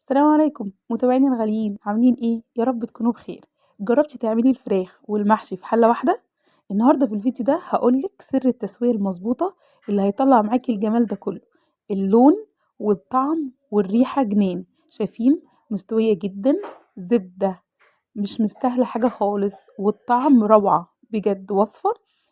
السلام عليكم متابعيني الغاليين، عاملين ايه؟ يا رب تكونوا بخير. جربتي تعملي الفراخ والمحشي في حلة واحدة؟ النهارده في الفيديو ده هقولك سر التسوية المظبوطة اللي هيطلع معاكي الجمال ده كله. اللون والطعم والريحة جنان. شايفين؟ مستوية جدا. زبدة. مش مستاهلة حاجة خالص، والطعم روعة بجد. وصفة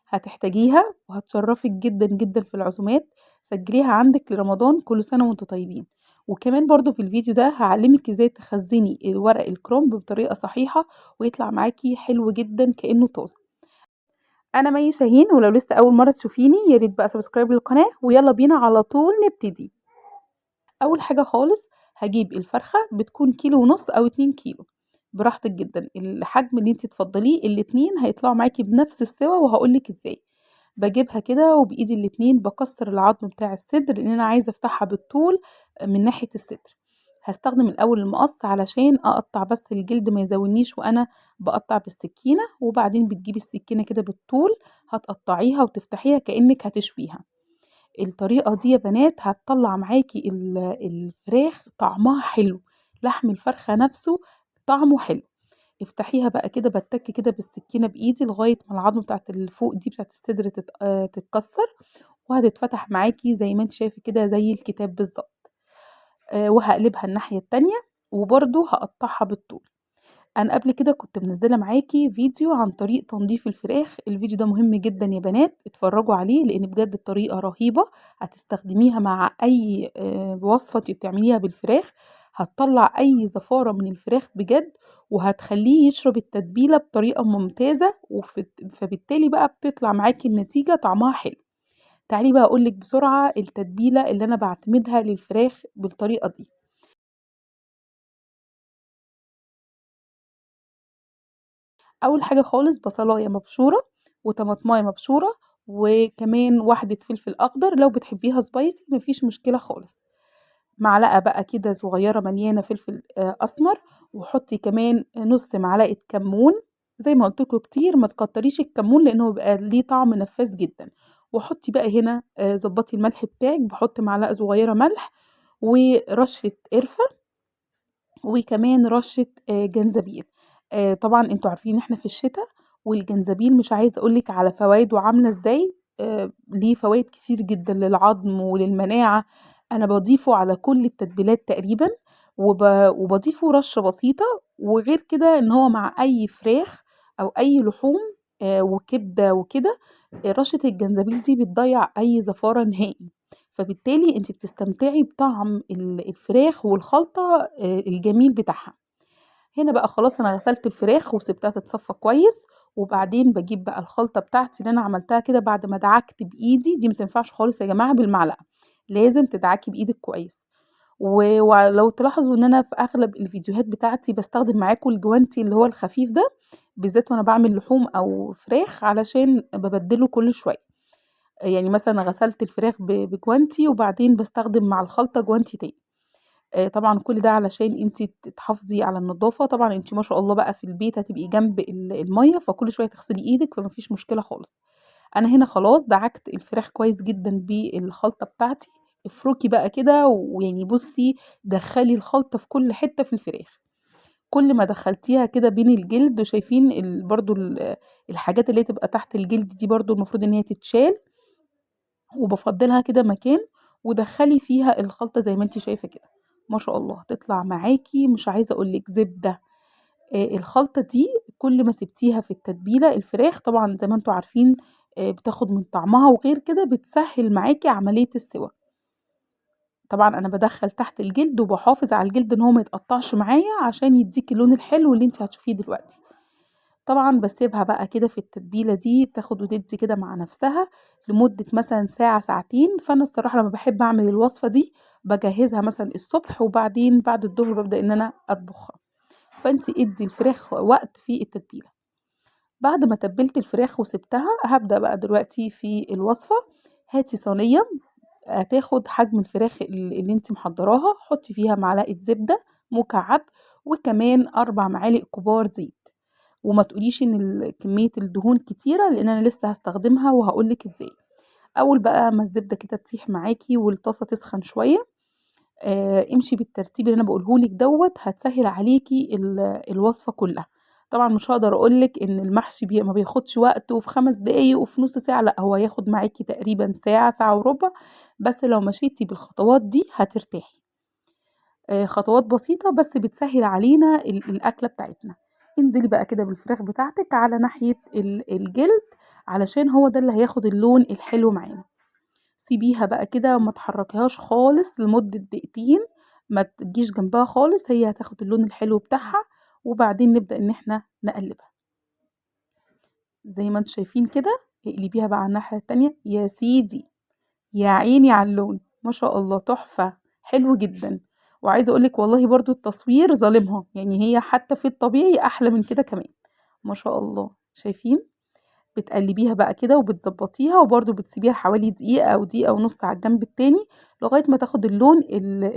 هتحتاجيها وهتشرفك جدا جدا في العزومات. سجليها عندك لرمضان. كل سنة وانتم طيبين. وكمان برضو في الفيديو ده هعلمك ازاي تخزني الورق الكرنب بطريقة صحيحة ويطلع معاكي حلو جدا كأنه طازة. انا مي شاهين، ولو لسه اول مرة تشوفيني يا ريت بقى سبسكرايب للقناة، ويلا بينا على طول نبتدي. اول حاجه خالص هجيب الفرخه، بتكون كيلو ونص او 2 كيلو، براحتك جدا. الحجم اللي انت تفضليه، الاتنين هيطلعوا معاكي بنفس السوا وهقولك ازاي. بجيبها كده وبايدي الاتنين بكسر العظم بتاع الصدر، لان انا عايزه افتحها بالطول من ناحيه الصدر. هستخدم الاول المقص علشان اقطع بس الجلد ما يزودنيش وانا بقطع بالسكينه، وبعدين بتجيبي السكينه كده بالطول، هتقطعيها وتفتحيها كأنك هتشويها. الطريقة دي يا بنات هتطلع معاكي الفراخ طعمها حلو. لحم الفرخة نفسه طعمه حلو. افتحيها بقى كده، بتك كده بالسكينة بإيدي لغاية ما العظمة بتاعت الفوق دي بتاعت الصدر تتكسر، وهتتفتح معاكي زي ما انت شايفة كده زي الكتاب بالظبط. وهقلبها الناحية التانية، وبرضو هقطعها بالطول. انا قبل كده كنت منزله معاكي فيديو عن طريقه تنظيف الفراخ. الفيديو ده مهم جدا يا بنات، اتفرجوا عليه لان بجد الطريقه رهيبه. هتستخدميها مع اي وصفه انتي بتعمليها بالفراخ. هتطلع اي زفاره من الفراخ بجد، وهتخليه يشرب التتبيله بطريقه ممتازه، فبالتالي بقى بتطلع معاكي النتيجه طعمها حلو. تعالي بقى اقولك بسرعه التتبيله اللي انا بعتمدها للفراخ بالطريقه دي. اول حاجه خالص بصلايه مبشوره، وطماطمايه مبشوره، وكمان واحده فلفل اخضر لو بتحبيها سبايسي مفيش مشكله خالص. معلقه بقى كده صغيره مليانه فلفل اسمر، وحطي كمان نص معلقه كمون. زي ما قلت لكم كتير ما تكتريش الكمون لانه بيبقى ليه طعم نفاذ جدا. وحطي بقى هنا ظبطي الملح بتاعك، بحط معلقه صغيره ملح ورشه قرفه، وكمان رشة جنزبيل. طبعًا أنتم عارفين إحنا في الشتا، والجنزبيل مش عايزة أقول لِك على فوايده عاملة إزاي. ليه فوايد كتير جدًا للعضم وللمناعة. أنا باضيفه على كل التتبيلات تقريبًا، وباضيفه رشة بسيطة. وغير كده إن هو مع أي فراخ أو أي لحوم وكبدة وكده، رشة الجنزبيل دي بتضيّع أي زفارة نهائي. فبالتالي أنتِ بتستمتعي بطعم الفراخ والخلطة الجميل بتاعها. هنا بقى خلاص أنا غسلت الفراخ وسِبتها تتصفى كويس، وبعدين باجيب بقى الخلطة بتاعتي اللي أنا عملتها كده بعد ما دعكت بإيدي. دي ما تنفعش خالص يا جماعة بالمعلقة، لازم تدعكي بإيدك كويس. ولو تلاحظوا إن أنا في أغلب الفيديوهات بتاعتي باستخدم معاكم الجوانتي اللي هو الخفيف ده، بالذات وأنا باعمل لحوم أو فراخ علشان بابدّله كل شوية. يعني مثلًا غسلت الفراخ بجوانتي وبعدين باستخدم مع الخلطة جوانتي تاني. طبعًا كل ده علشان أنتِ تحافظي على النضافة. طبعًا أنتِ ما شاء الله بقى في البيت هتبقي جنب المَيّة، فكل شوية تغسلي إيدِك، فما فيش مشكلة خالص. أنا هنا خلاص دعكت الفراخ كويس جدًا بالخلطة بتاعتي. افرُكي بقى كده ويعني بُصّي، دخّلي الخلطة في كل حتة في الفراخ. كل ما دخّلتيها كده بين الجلد، شايفين برضه الحاجات اللي هي تبقى تحت الجلد دي برضه المفروض إن هي تتشال، وبافضّلها كده مكان، ودخّلي فيها الخلطة زي ما أنتِ شايفة كده. ما شاء الله هتطلع معاكِ مش عايزة أقول لِك زبدة. الخلطة دي كل ما سِبتيها في التتبيلة الفراخ طبعًا زي ما أنتم عارفين بتاخد من طعمها، وغير كده بتسهّل معاكِ عملية السِوَى. طبعًا أنا بادخّل تحت الجلد وباحافظ على الجلد إن هو ما يتقطّعش معايا عشان يدّيكِ اللون الحلو اللي أنتِ هتشوفيه دلوقتي. طبعًا باسيبها بقى كده في التتبيلة دي تاخد وتدّي كده مع نفسها لمدة مثلًا ساعة، ساعتين. فأنا الصراحة لمّا باحب أعمل الوصفة دي باجهّزها مثلًا الصبح، وبعدين بعد الضهر بابدأ إن أنا أطبخها. فأنتِ ادّي الفراخ وقت في التتبيلة. بعد ما تبّلت الفراخ وسِبتها، هابدأ بقى دلوقتي في الوصفة. هاتي صينية هتاخد حجم الفراخ اللي أنتِ محضّراها، حُطّي فيها معلقة زبدة مكعّب، وكمان 4 معالق كبار زيت. وما تقوليش إن كمية الدهون كتيرة، لإن أنا لسه هاستخدمها وهاقول لِك إزاي. أول بقى ما الزبدة كده تسيح معاكِ والطاسة تسخن شوية، امشي بالترتيب اللي أنا باقوله لِك دوّة، هتسهِّل عليكِ الوصفة كلّها. طبعًا مش هاقدر أقول لِك إن المحشي ما بياخدش وقت وفي 5 دقايق وفي نُص ساعة، لأ هو هياخد معاكِ تقريبًا ساعة، ساعة وربع، بس لو مشيتِ بالخطوات دي هترتاحي. خطوات بسيطة بس بتسهِّل علينا الأكلة بتاعتنا. انزلي بقى كده بالفراخ بتاعتِك على ناحية الجلد، علشان هو ده اللي هياخد اللون الحلو معانا. سيبيها بقى كده ما تحركيهاش خالص لمدة دقيقتين، ما تجيش جنبها خالص، هي هتاخد اللون الحلو بتاعها، وبعدين نبدأ إن إحنا نقلّبها. زي ما أنتم شايفين كده، اقلبيها بقى على الناحية التانية، يا سيدي، يا عيني على اللون، ما شاء الله تحفة، حلو جدًا. وعايزة أقول لِك والله برضه التصوير ظالمها، يعني هي حتى في الطبيعي أحلى من كده كمان، ما شاء الله، شايفين؟ بتقلّبيها بقى كده وبتضبّطيها وبرضه بتسيبيها حوالي دقيقة أو دقيقة ونُص على الجنب التاني، لغاية ما تاخد اللون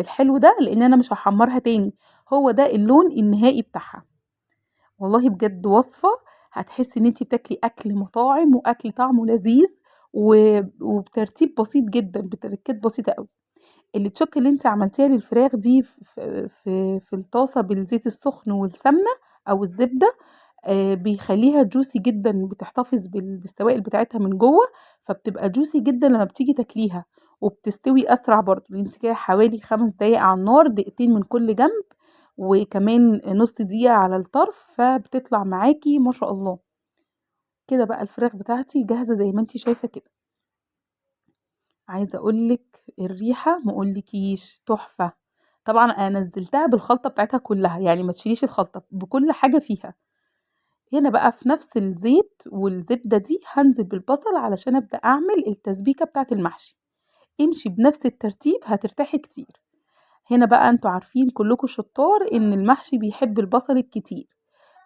الحلو ده، لإن أنا مش هاحمّرها تاني، هو ده اللون النهائي بتاعها. والله بجد وصفة هتحسّي إن أنتِ بتاكلي أكل مطاعم وأكل طعمه لذيذ وبترتيب بسيط جدًا، بتركات بسيطة أوي. التشوك اللي أنتِ عملتيها للفراخ دي في الطاسة بالزيت السخن والسمنة أو الزبدة، بيخلّيها juicy جدًا، بتحتفظ بالسوائل بتاعتها من جوّه، فبتبقى juicy جدًا لمّا بتيجي تاكليها، وبتستوي أسرع برضه، لإن أنتِ كده حوالي 5 دقايق على النار، دقيقتين من كل جنب، وكمان نُص دقيقة على الطرف، فبتطلع معاكِ ما شاء الله. كده بقى الفراخ بتاعتي جاهزة زي ما أنتِ شايفة كده. عايزة أقول لِك الريحة ما أقولكيش تحفة. طبعًا أنا نزّلتها بالخلطة بتاعتها كلّها، يعني ما تشيليش الخلطة، بكل حاجة فيها. هنا بقى في نفس الزيت والزبدة دي هانزل بالبصل علشان أبدأ أعمل التسبيكة بتاعة المحشي. امشي بنفس الترتيب هترتاحي كتير. هنا بقى أنتم عارفين كلكم شطار إن المحشي بيحب البصل الكتير،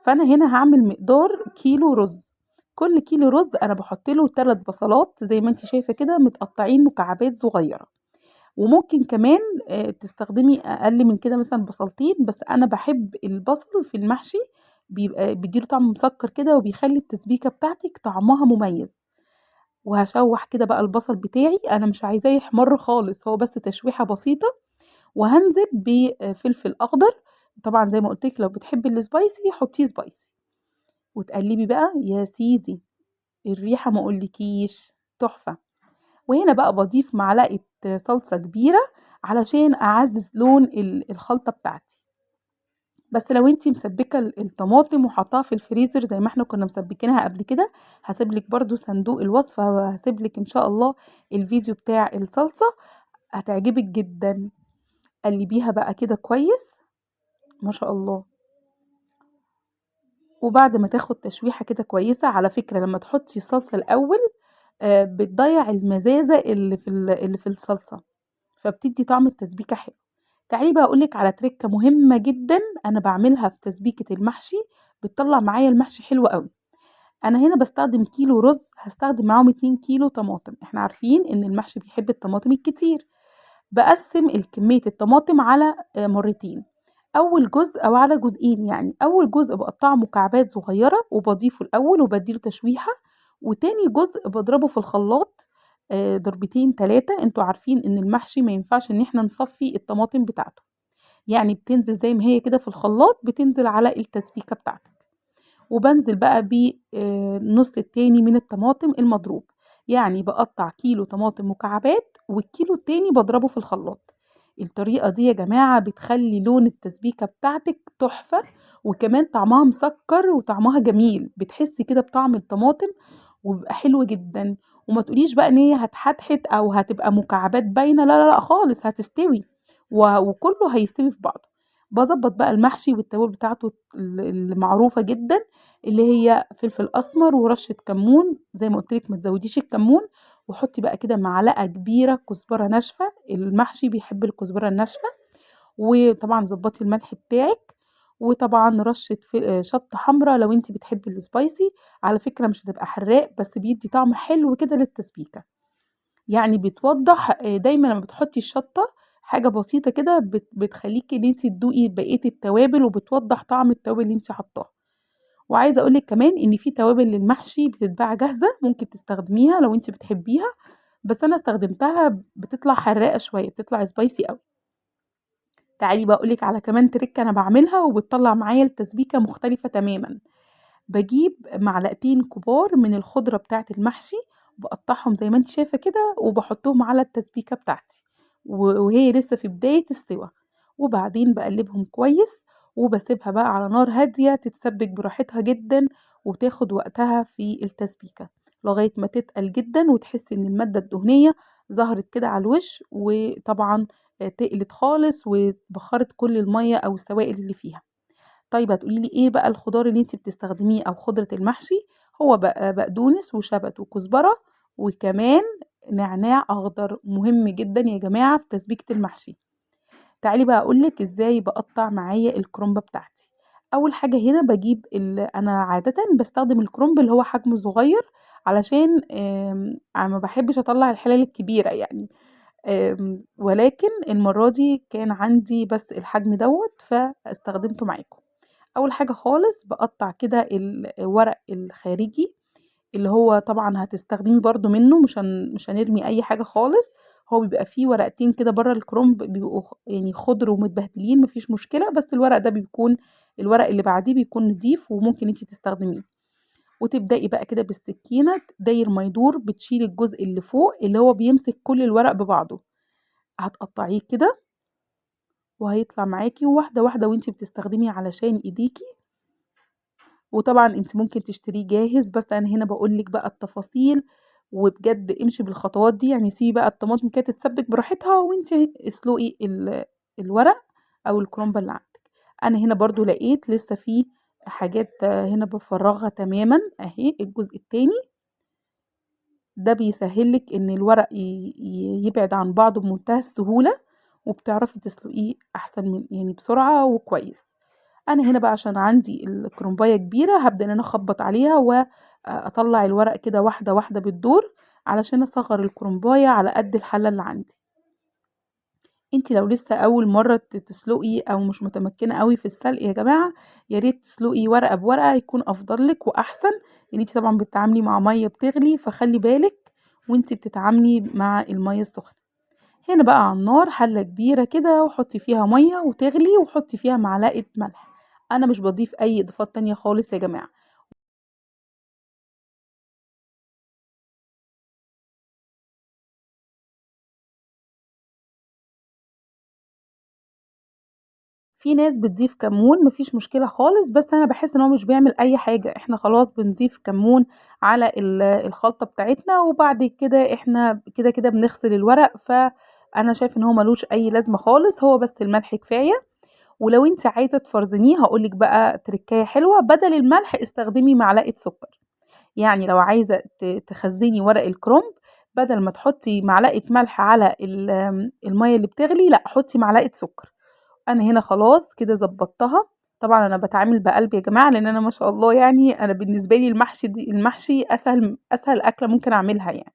فأنا هنا هاعمل مقدار كيلو رز. كل كيلو رز أنا باحط له 3 بصلات زي ما أنتِ شايفة كده متقطعين مكعبات صغيرة، وممكن كمان تستخدمي أقل من كده مثلًا بصلتين، بس أنا باحب البصل في المحشي بيبقى بيدّي له طعم مسكّر كده وبيخلّي التسبيكة بتاعتِك طعمها مميز. وهاشوّح كده بقى البصل بتاعي، أنا مش عايزاه يحمر خالص، هو بس تشويحة بسيطة، وهانزل بفلفل أخضر، طبعًا زي ما قُلت لِك لو بتحبي الspicy حطيه spicy، وتقلّبي بقى يا سيدي، الريحة ما أقولكيش تحفة. وهنا بقى باضيف معلقة صلصة كبيرة علشان أعزّز لون الخلطة بتاعتي. بس لو أنتِ مسبّكة الطماطم وحاطاها في الفريزر زي ما إحنا كنا مسبّكينها قبل كده، هاسيب لِك برضه صندوق الوصفة وهاسيب لِك إن شاء الله الفيديو بتاع الصلصة، هتعجبِك جدًا. قلّبيها بقى كده كويس، ما شاء الله. وبعد ما تاخد تشويحة كده كويسة، على فكرة لمّا تحطّي الصلصة الأول بتضيّع المزازة اللي في الصلصة، فبتدّي طعم التسبيكة حلو. تعالي بقى أقول لِك على ترِكّة مهمة جدًا أنا باعملها في تسبيكة المحشي، بتطلّع معايا المحشي حلو أوي. أنا هنا باستخدم كيلو رز، هاستخدم معاهم 2 كيلو طماطم، إحنا عارفين إن المحشي بيحب الطماطم الكتير. باقسّم كمية الطماطم على مرتين، أول جزء أو على جزئين يعني، أول جزء باقطّعه مكعبات صغيّرة وباضيفه الأول وبادّي له تشويحة، وتاني جزء باضربه في الخلاط ضربتين 3. أنتم عارفين إن المحشي ما ينفعش إن إحنا نصفّي الطماطم بتاعته، يعني بتنزل زي ما هي كده في الخلاط، بتنزل على التسبيكة بتاعتك. وبانزل بقى النُص التاني من الطماطم المضروب، يعني باقطّع كيلو طماطم مكعبات والكيلو التاني باضربه في الخلاط. الطريقة دي يا جماعة بتخلّي لون التسبيكة بتاعتِك تحفة، وكمان طعمها مسكّر وطعمها جميل، بتحسّي كده بطعم الطماطم وبيبقى حلو جدًا. وما تقوليش بقى إن هي هتحتحت أو هتبقى مكعبات باينة، لا، لا، لأ خالص هتستوي، وكلّه هيستوي في بعضه. باضبّط بقى المحشي والتوابل بتاعته المعروفة جدًا، اللي هي فلفل أسمر ورشة كمون، زي ما قُلت لِك ما تزوّديش الكمون، وحُطّي بقى كده معلقة كبيرة كزبرة ناشفة، المحشي بيحب الكزبرة الناشفة، وطبعًا ضبّطي الملح بتاعِك، وطبعًا رشة شطة حمرا لو أنتِ بتحبي الspicy، على فكرة مش هتبقى حراق بس بيدّي طعم حلو كده للتسبيكة. يعني بتوضّح دايمًا لمّا بتحطّي الشطة حاجة بسيطة كده بتخلّيكِ إن أنتِ تدوقي بقية التوابل، وبتوضّح طعم التوابل اللي أنتِ حاطاها. وعايزة أقول لِك كمان إن في توابل للمحشي بتتباع جاهزة ممكن تستخدميها لو أنتِ بتحبيها، بس أنا استخدمتها بتطلع حراقة شوية، بتطلع spicy أوي. تعالي بقى أقولك على كمان تركة أنا بعملها وبتطلع معايا التسبيكة مختلفة تماما. باجيب معلقتين كبار من الخضرة بتاعة المحشي، باقطّعهم زي ما أنتِ شايفة كده وباحطهم على التسبيكة بتاعتي، وهي لسه في بداية السِوَى، وبعدين باقلّبهم كويس وباسيبها بقى على نار هادية تتسبِّك براحتها جدًا، وتاخد وقتها في التسبيكة، لغاية ما تتقل جدًا وتحسي إن المادة الدهنية ظهرت كده على الوش، وطبعًا تقلت خالص واتبخّرت كل المَيّة أو السوائل اللي فيها. طيب هتقولي لي إيه بقى الخضار اللي أنتِ بتستخدميه أو خضرة المحشي؟ هو بقدونس وشبت وكزبرة وكمان نعناع أخضر، مهم جدًا يا جماعة في تسبيكة المحشي. تعالي بقى أقول لِك إزاي باقطّع معايا الكرنبة بتاعتي. أول حاجة هنا باجيب أنا عادةً باستخدم الكرنب اللي هو حجمه صغير علشان أنا ما باحبش أطلّع الحلال الكبيرة يعني، ولكن المرّة دي كان عندي بس الحجم دوّة فاستخدمته معاكم. أول حاجة خالص باقطّع كده الورق الخارجي، اللي هو طبعًا هتستخدمي برضه منه مش هنرمي أي حاجة خالص، هو بيبقى فيه ورقتين كده برّه الكرنب بيبقوا يعني خضر ومتبهدلين ما فيش مشكلة، بس الورق ده بيكون الورق اللي بعديه بيكون نضيف وممكن أنتِ تستخدميه، وتبدئي بقى كده بالسكينة داير ما يدور بتشيلي الجزء اللي فوق اللي هو بيمسك كل الورق ببعضه، هتقطّعيه كده وهيطلع معاكِ واحدة واحدة وأنتِ بتستخدمي علشان إيديكِ. وطبعًا أنتِ ممكن تشتريه جاهز، بس أنا هنا باقول لِك بقى التفاصيل، وبجد امشي بالخطوات دي، يعني سيبي بقى الطماطم كده تتسبك براحتها، وأنتِ اسلقي الورق أو الكرنبة اللي عندِك. أنا هنا برضه لقيت لسه في حاجات هنا بافرّغها تمامًا أهي الجزء التاني، ده بيسهّل لِك إن الورق يبعد عن بعضه بمنتهى السهولة، وبتعرفي تسلقيه أحسن من يعني بسرعة وكويس. أنا هنا بقى عشان عندي الكرنباية كبيرة هابدأ إن أنا أخبّط عليها أطلّع الورق كده واحدة واحدة بالدور، علشان أصغّر الكرنباية على قد الحلة اللي عندي. أنتِ لو لسه أول مرّة تسلقي أو مش متمكنة أوي في السلق يا جماعة، يا ريت تسلقي ورقة بورقة يكون أفضل لِك وأحسن، لإن أنتِ طبعًا بتتعاملي مع مَيّة بتغلي، فخلّي بالِك وأنتِ بتتعاملي مع المَيّة السخنة. هنا بقى على النار حلة كبيرة كده وحطي فيها مَيّة وتغلي وحطي فيها معلقة ملح، أنا مش باضيف أي إضافات تانية خالص يا جماعة. في ناس بتضيف كمون ما فيش مشكلة خالص، بس أنا باحس إن هو مش بيعمل أي حاجة، إحنا خلاص بنضيف كمون على الخلطة بتاعتنا، وبعد كده إحنا كده بنغسل الورق، فأنا شايفة إن هو ما لوش أي لازمة خالص، هو بس الملح كفاية. ولو أنتِ عايزة تفرزنيه هاقول لك بقى تركاية حلوة، بدل الملح استخدمي معلقة سكر. يعني لو عايزة تخزّني ورق الكرنب بدل ما تحطّي معلقة ملح على المَيّة اللي بتغلي، لأ حطّي معلقة سُكّر. أنا هنا خلاص كده ضبّطتها، طبعًا أنا باتعامل بقلب يا جماعة لإن أنا ما شاء الله يعني أنا بالنسبة لي المحشي أسهل أكلة ممكن أعملها يعني.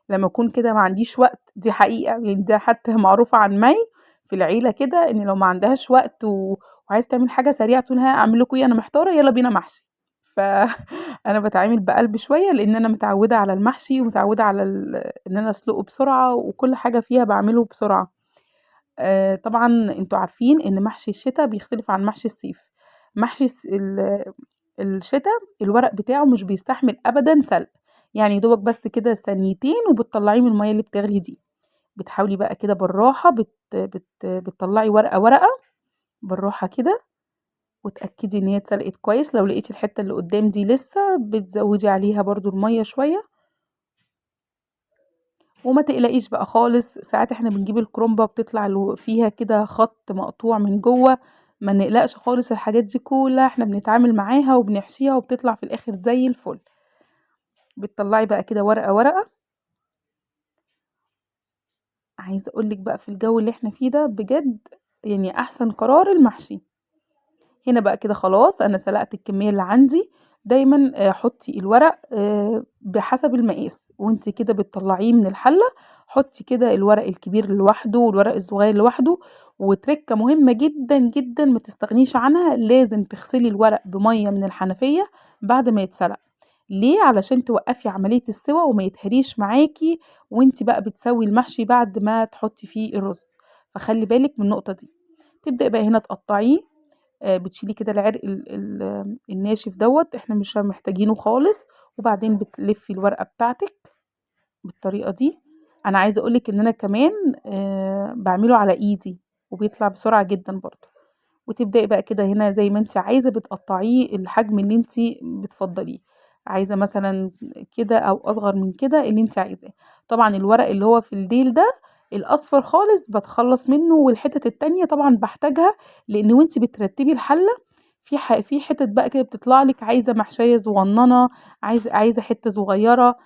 لمّا أكون كده ما عنديش وقت دي حقيقة، يعني ده حتى معروفة عن مَي في العيلة كده إن لو ما عندهاش وقت وعايزة تعمل حاجة سريعة تقول ها أعمل لكم إيه أنا محتارة يالّا بينا محشي. أنا باتعامل بقلب شوية لإن أنا متعودة على المحشي ومتعودة على إن أنا أسلقه بسرعة وكل حاجة فيها باعمله بسرعة. طبعًا أنتم عارفين إن محشي الشتا بيختلف عن محشي الصيف. محشي الشتا الورق بتاعه مش بيستحمل أبدًا سلق، يعني يا دوبك بس كده ثانيتين وبتطلّعيه من المَيّة اللي بتغلي دي. بتحاولي بقى كده بالراحة بتطلّعي ورقة، ورقة بالراحة كده وتأكدي إن هي اتسلقت كويس، لو لقيتِ الحتة اللي قدّام دي لسه بتزوّدي عليها برضه المَيّة شوية، وما تقلقيش بقى خالص ساعات إحنا بنجيب الكرومبة بتطلع فيها كده خَط مقطوع من جوّه، ما نقلقش خالص الحاجات دي كلّها إحنا بنتعامل معاها وبنحشيها وبتطلع في الآخر زي الفل. بتطلّعي بقى كده ورقة، ورقة. عايزة أقول لِك بقى في الجو اللي إحنا فيه ده بجد يعني أحسن قرار المحشي. هنا بقى كده خلاص أنا سلقت الكمية اللي عندي، دايمًا حُطّي الورق بحسب المقاس، وأنتِ كده بتطلّعيه من الحلة، حُطّي كده الورق الكبير لوحده والورق الصغير لوحده، وترِكّة مهمة جدًا، جدًا ما تستغنيش عنها، لازم تغسلي الورق بمَيّة من الحنفية بعد ما يتسلق، ليه؟ علشان توقّفي عملية السِوَى وما يتهريش معاكِ وأنتِ بقى بتسوّي المحشي بعد ما تحطّي فيه الرز، فخلّي بالِك من النقطة دي. تبدأي بقى هنا تقطعيه، بتشيلي كده العرق الناشف دوت احنا مش محتاجينه خالص. وبعدين بتلفي الورقة بتاعتك بالطريقة دي. انا عايزة اقولك ان انا كمان بعمله على ايدي وبيطلع بسرعة جدا برضو. وتبدأي بقى كده هنا زي ما انت عايزة بتقطعيه الحجم اللي انت بتفضليه، عايزة مثلا كده او اصغر من كده اللي انت عايزاه. طبعا الورق اللي هو في الديل ده الاصفر خالص بتخلص منه، والحتت التانية طبعا بحتاجها لان وانت بترتبي الحلة في حتت بقى كده بتطلع لك، عايزة محشية صغننة، عايزة حتة صغيرة.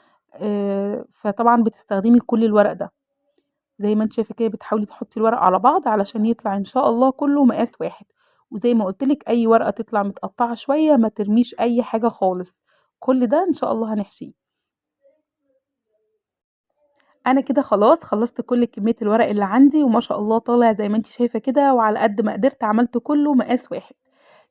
فطبعا بتستخدمي كل الورق ده زي ما انت شايفه كده، بتحاولي تحطي الورق على بعض علشان يطلع ان شاء الله كله مقاس واحد. وزي ما قلتلك اي ورقه تطلع متقطعه شويه ما ترميش اي حاجه خالص، كل ده ان شاء الله هنحشيه. انا كده خلاص خلصت كل كميه الورق اللي عندي وما شاء الله طالع زي ما انت شايفه كده، وعلى قد ما قدرت عملته كله مقاس واحد.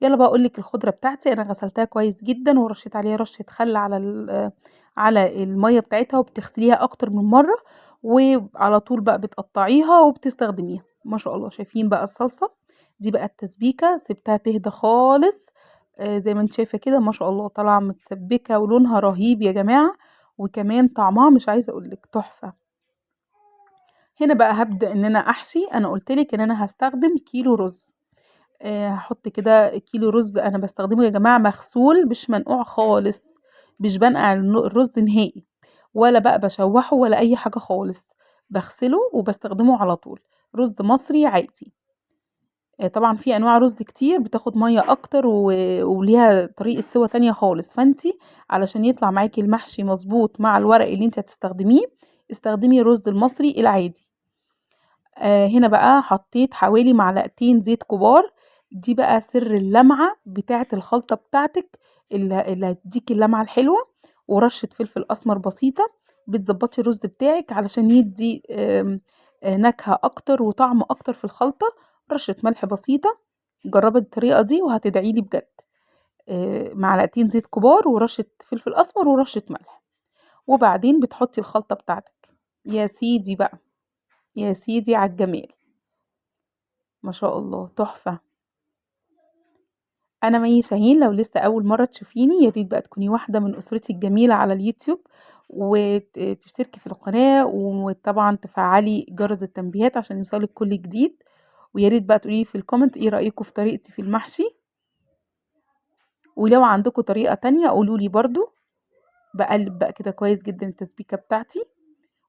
يلا بقى اقول لك الخضره بتاعتي، انا غسلتها كويس جدا ورشيت عليها رشه خل على على الميه بتاعتها، وبتغسليها اكتر من مره، وعلى طول بقى بتقطعيها وبتستخدميها. ما شاء الله شايفين بقى الصلصه دي بقى التسبيكه سبتها تهدى خالص. زي ما انت شايفه كده ما شاء الله طالعه متسبكه ولونها رهيب يا جماعه، وكمان طعمها مش عايزه اقولك تحفه. هنا بقى هبدأ ان انا احشي. انا قلتلك ان انا هستخدم كيلو رز، هحط كده كيلو رز انا بستخدمه يا جماعة مغسول مش منقوع خالص، مش بنقع الرز نهائي، ولا بقى بشوحه ولا اي حاجة خالص، بغسله وبستخدمه على طول. رز مصري عادي. طبعا في انواع رز كتير بتاخد مية اكتر وليها طريقة سوا تانية خالص، فانتي علشان يطلع معاكي المحشي مظبوط مع الورق اللي انت هتستخدميه استخدمي الرز المصري العادي. هنا بقى حطيت حوالي معلقتين زيت كبار، دي بقى سر اللمعة بتاعة الخلطة بتاعتك اللي هتديك اللمعة الحلوة. ورشة فلفل أسمر بسيطة، بتظبطي الرز بتاعك علشان يدي نكهة أكتر وطعم أكتر في الخلطة. رشة ملح بسيطة. جربي الطريقة دي وهتدعيلي بجد. معلقتين زيت كبار ورشة فلفل أسمر ورشة ملح، وبعدين بتحطي الخلطة بتاعتك. يا سيدي بقى، يا سيدي على الجمال، ما شاء الله تحفة. انا مي شاهين، لو لسه اول مرة تشوفيني يا ريت بقى تكوني واحدة من اسرتي الجميلة على اليوتيوب، وتشتركي في القناة، وطبعا تفعلي جرس التنبيهات عشان يوصلك كل جديد. ويا ريت بقى تقولي في الكومنت ايه رأيكم في طريقتي في المحشي، ولو عندكم طريقة تانية قولولي برضو. بقلب بقى كده كويس جدا التسبيكة بتاعتي،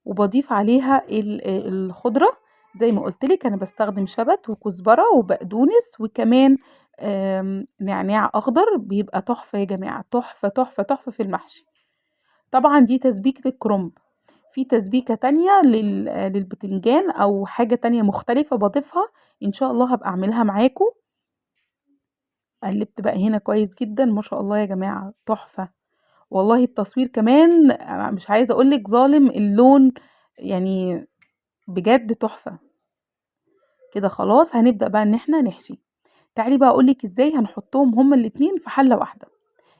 وبضيف عليها الخضرة. زي ما قلتلك انا بستخدم شبت وكزبرة وبقدونس، وكمان نعناع اخضر، بيبقى تحفة يا جماعة، تحفة تحفة تحفة في المحشي. طبعا دي تسبيكة الكرنب. في تسبيكة تانية للبتنجان او حاجة تانية مختلفة بضيفها، ان شاء الله هبقى اعملها معاكم. قلبت بقى هنا كويس جدا ما شاء الله يا جماعة تحفة. والله التصوير كمان مش عايزة اقولك ظالم اللون، يعني بجد تحفة. كده خلاص هنبدأ بقى ان احنا نحشي. تعالي بقى اقولك ازاي هنحطهم هما الاتنين في حلة واحدة.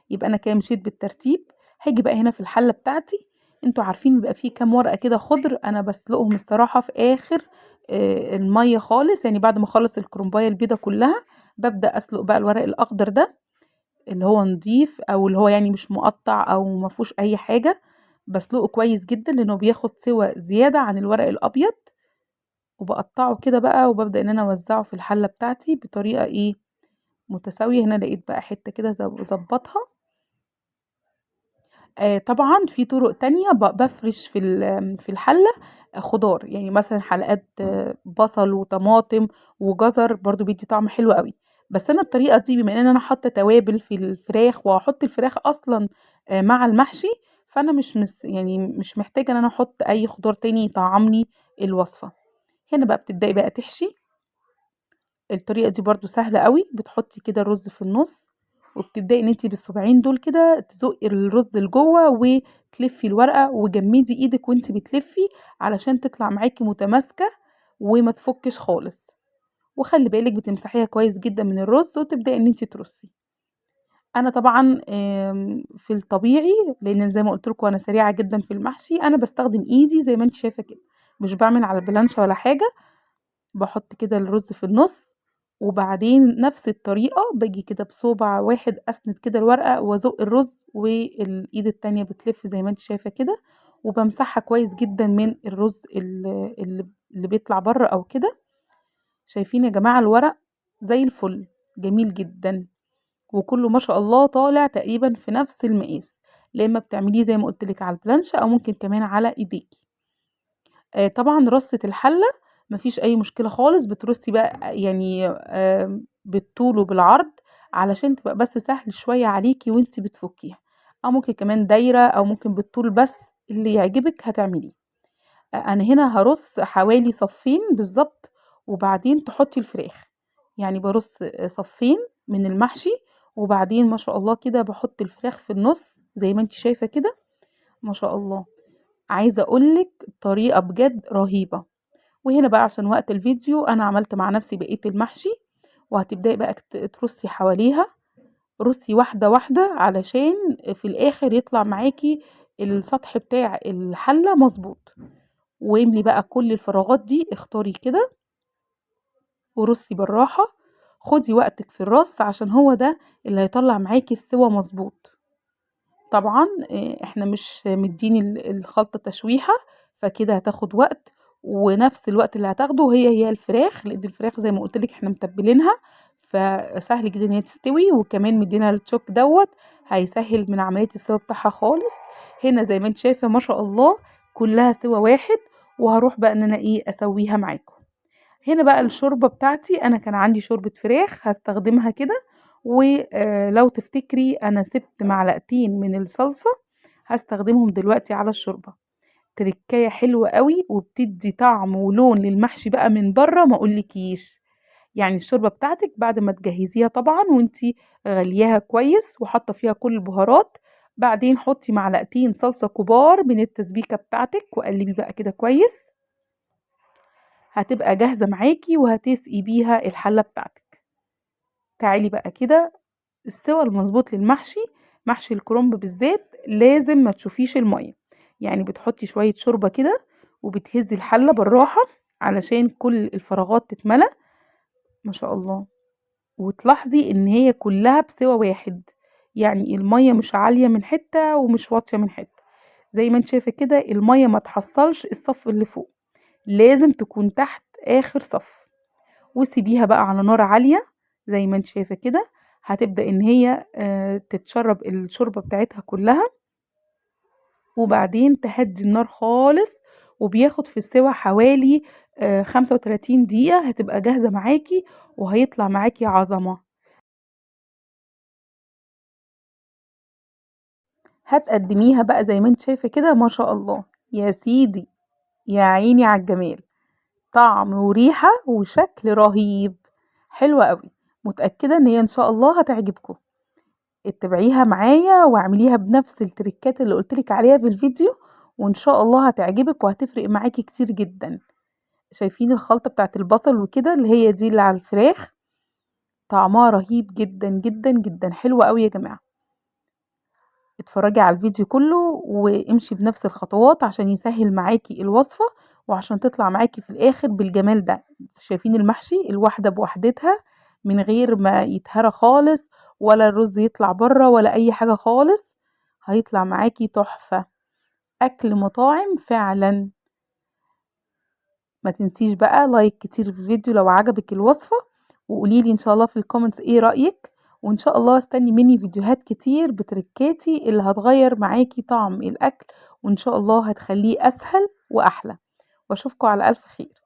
يبقى انا كده مشيت بالترتيب. هاجي بقى هنا في الحلة بتاعتي، انتوا عارفين بيبقى فيه كام ورقة كده خضر، انا بسلقهم الصراحة في اخر المية خالص، يعني بعد ما اخلص الكرنباية البيضة كلها ببدأ اسلق بقى الورق الاخضر ده، اللي هو نضيف او اللي هو يعني مش مقطع او ما فيهوش اي حاجة. بسلقه كويس جدا لانه بياخد سوى زيادة عن الورق الابيض، وبقطعه كده بقى وببدأ ان انا اوزعه في الحلة بتاعتي بطريقة ايه متساوية. هنا لقيت بقى حتة كده ظبطها. طبعا في طرق تانية بفرش في الحلة خضار، يعني مثلا حلقات بصل وطماطم وجزر برضو بيدي طعم حلو قوي. بس انا الطريقة دي بما ان انا حاطة توابل في الفراخ وهحط الفراخ اصلا مع المحشي، فانا يعني مش محتاجة ان انا احط اي خضار تاني يطعمني الوصفة. هنا بقى بتبدأي بقى تحشي. الطريقة دي برضو سهلة قوي، بتحطي كده الرز في النص، وبتبدأي ان انتي بالصباعين دول كده تزقي الرز لجوه وتلفي الورقة، وجمدي ايدك وانتي بتلفي علشان تطلع معاكي متماسكة وما تفكش خالص. وخلي بالك بتمسحيها كويس جدا من الرز وتبدأي ان انتي ترصي. انا طبعا في الطبيعي لان زي ما قلت لكم انا سريعة جدا في المحشي، انا بستخدم ايدي زي ما انتي شايفة كده، مش بعمل على البلانشة ولا حاجة. بحط كده الرز في النص وبعدين نفس الطريقة باجي كده بصُبع واحد أسند كده الورقة وأزُق الرز، والإيد التانية بتلِف زي ما أنتِ شايفة كده، وبامسحها كويس جدًا من الرز اللي بيطلع برّه أو كده. شايفين يا جماعة الورق زي الفل، جميل جدًا، وكُلّه ما شاء الله طالع تقريبًا في نفس المقاس، لا إما بتعمليه زي ما قُلت لِك على البلانشة أو ممكن كمان على إيديكِ. طبعًا رصة الحلة ما فيش أي مشكلة خالص، بترصي بقى يعني بالطول وبالعرض علشان تبقى بس سهل شوية عليكِ وأنتِ بتفُكيها، أو ممكن كمان دايرة أو ممكن بالطول بس، اللي يعجبِك هتعمليه. أنا هنا هارُص حوالي صفّين بالضبط، وبعدين تحطّي الفراخ، يعني بارُص صفّين من المحشي، وبعدين ما شاء الله كده باحط الفراخ في النُص زي ما أنتِ شايفة كده، ما شاء الله. عايزة أقول لِك طريقة بجد رهيبة. وهنا بقى عشان وقت الفيديو أنا عملت مع نفسي بقية المحشي، وهتبدئي بقى ترصي حواليها، رصي واحدة واحدة علشان في الآخر يطلع معاكِ السطح بتاع الحلة مضبوط، واملي بقى كل الفراغات دي، اختاري كده ورصي بالراحة، خدي وقتِك في الرص عشان هو ده اللي هيطلّع معاكِ السِوَى مضبوط. طبعًا إحنا مش مدّيين الخلطة تشويحة، فكده هتاخد وقت، ونفس الوقت اللي هتاخده هي الفراخ، لإن الفراخ زي ما قُلت لِك إحنا متبّلينها، فسهل جدًا إن هي تستوي، وكمان مدّيينها الchock دوّة هيسهّل من عملية السوا بتاعها خالص. هنا زي ما أنتِ شايفة ما شاء الله كلّها سِوَى واحد، وهاروح بقى إن أنا أسوّيها معاكم. هنا بقى الشوربة بتاعتي، أنا كان عندي شوربة فراخ هاستخدمها كده، لو تفتكري أنا سِبت معلقتين من الصلصة هاستخدمهم دلوقتي على الشوربة، تركاية حلوة أوي وبتدّي طعم ولون للمحشي بقى من برّه ما أقولكيش. يعني الشوربة بتاعتِك بعد ما تجهّزيها طبعًا وأنتِ غالياها كويس وحاطة فيها كل البهارات، بعدين حُطّي معلقتين صلصة كبار من التسبيكة بتاعتِك وقلّبي بقى كده كويس، هتبقى جاهزة معاكِ وهتسقي بيها الحلة بتاعتِك. تعالي بقى كده السِوَى المضبوط للمحشي، محشي الكرنب بالذات لازم ما تشوفيش المَيّة، يعني بتحطّي شوية شوربة كده وبتهزّي الحلة بالراحة علشان كل الفراغات تتملى، ما شاء الله، وتلاحظي إن هي كلّها بسِوَى واحد، يعني المَيّة مش عالية من حتّة ومش واطية من حتّة، زي ما أنتِ شايفة كده المَيّة ما تحصّلش الصف اللي فوق، لازم تكون تحت آخر صف. وسيبيها بقى على نار عالية زي ما أنتِ شايفة كده، هتبدأ إن هي تتشرّب الشوربة بتاعتها كلّها، وبعدين تهدّي النار خالص، وبياخد في السِوَى حوالي 35 دقيقة هتبقى جاهزة معاكِ، وهيطلع معاكِ عظمة. هتقدّميها بقى زي ما أنتِ شايفة كده ما شاء الله، يا سيدي يا عيني على الجمال. طعم وريحة وشكل رهيب، حلوة أوي، متأكدة إن هي إن شاء الله هتعجبكم. اتبعيها معايا واعمليها بنفس التريكات اللي قُلت لِك عليها في الفيديو، وإن شاء الله هتعجبِك وهتفرق معاكِ كتير جدًا. شايفين الخلطة بتاعة البصل وكده اللي هي دي اللي على الفراخ، طعمها رهيب جدًا، جدًا، جدًا، حلوة أوي يا جماعة. اتفرّجي على الفيديو كلّه وامشي بنفس الخطوات عشان يسهّل معاكِ الوصفة، وعشان تطلع معاكِ في الآخر بالجمال ده. شايفين المحشي الواحدة بوحدتها من غير ما يتهرى خالص، ولا الرز يطلع برّه ولا أي حاجة خالص، هيطلع معاكِ تحفة، أكل مطاعم فعلًا. ما تنسيش بقى لايك كتير في الفيديو لو عجبِك الوصفة، وقولي لي إن شاء الله في الكومنتس إيه رأيِك، وإن شاء الله استني مني فيديوهات كتير بتركاتي اللي هتغيّر معاكِ طعم الأكل، وإن شاء الله هتخلّيه أسهل وأحلى، وأشوفكم على ألف خير.